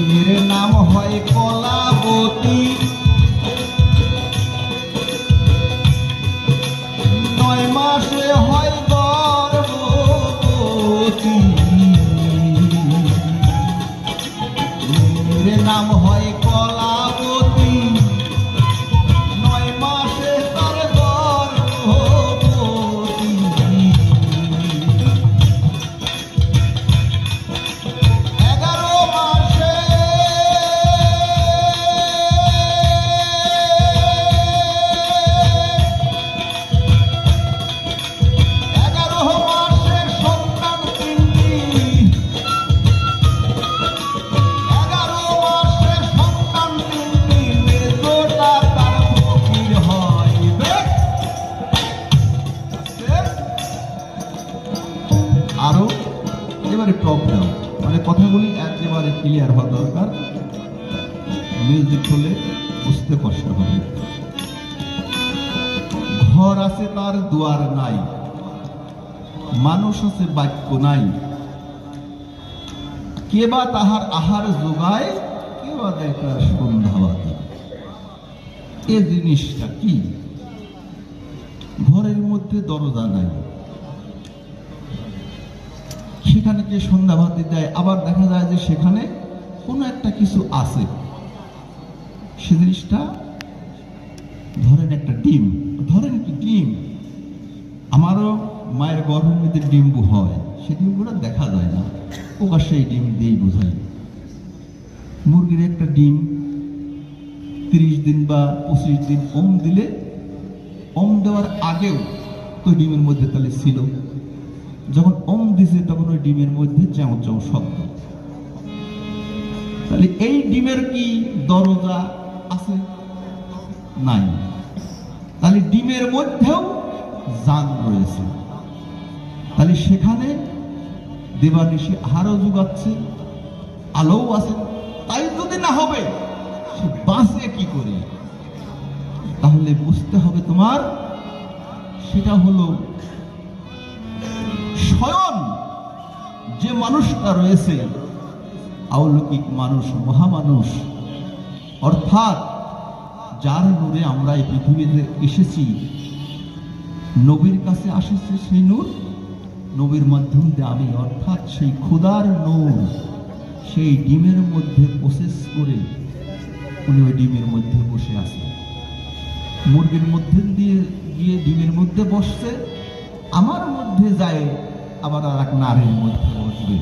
মেয়ের নাম হয় কলাবতী, 9 মাসে হয় গর্ভবতী। মেয়ের নাম হয় কলাবতী, 9 মাসে তার গর্ভবতী। 11 মাসে 11 মাসের সন্তান 3টি, 11 মাসের সন্তান 3টি। মেজোটা তার ফকির হয়। আরো এবারে টপ ডাউন, মানে কথাগুলি একেবারে ক্লিয়ার হওয়া দরকার, মিউজিক হলে বুঝতে কষ্ট হবে। ঘর আছে তার দুয়ার নাই, মানুষ আছে বাক্য নাই। কে বা তাহার আহার যোগায়, কে বা দেয় তার সন্ধ্যাবাতি। এ জিনিসটা কি? ঘরের মধ্যে দরজা নাই, সেখানে কে সন্ধ্যাবাতি দেয়? আবার দেখা যায় যে সেখানে কোনো একটা কিছু আছে, সে জিনিসটা ধরেন একটা ডিম, ধরেন একটি ডিম। আমারও মায়ের গর্ভের মধ্যে ডিম্বু হয়, সে ডিমগুলো দেখা যায় না, প্রকাশ্যে এই ডিম দিয়েই বোঝাই। মুরগির একটা ডিম 30 দিন বা 25 দিন ওম দিলে, ওম দেওয়ার আগেও তো ডিমের মধ্যে তাহলে ছিল, যখন ওম দিছে তখন ওই ডিমের মধ্যে চাও চাও শব্দ। তাহলে এই ডিমের কি দরজা আছে? নাই। তাহলে ডিমের মধ্যেও জান রয়েছে, তাহলে সেখানে দেবানিশি আহারও যোগাচ্ছে, আলোও আছে। তাই যদি না হবে, সে বাঁচে কি করে? তাহলে বুঝতে হবে তোমার, সেটা হলো স্বয়ং যে মানুষটা রয়েছে, অলৌকিক মানুষ, মহামানুষ, অর্থাৎ যার নূরে আমরা এই পৃথিবীতে এসেছি, নবীর কাছে আসছে সেই নূর, নবীর মাধ্যম দিয়ে আমি, অর্থাৎ সেই খোদার নূর সেই ডিমের মধ্যে প্রসেস করে উনি ওই ডিমের মধ্যে বসে আছেন। মুরগির মধ্যে দিয়ে গিয়ে ডিমের মধ্যে বসছে, আমার মধ্যে যায়, আবার আর এক নারীর মধ্যে বসবে।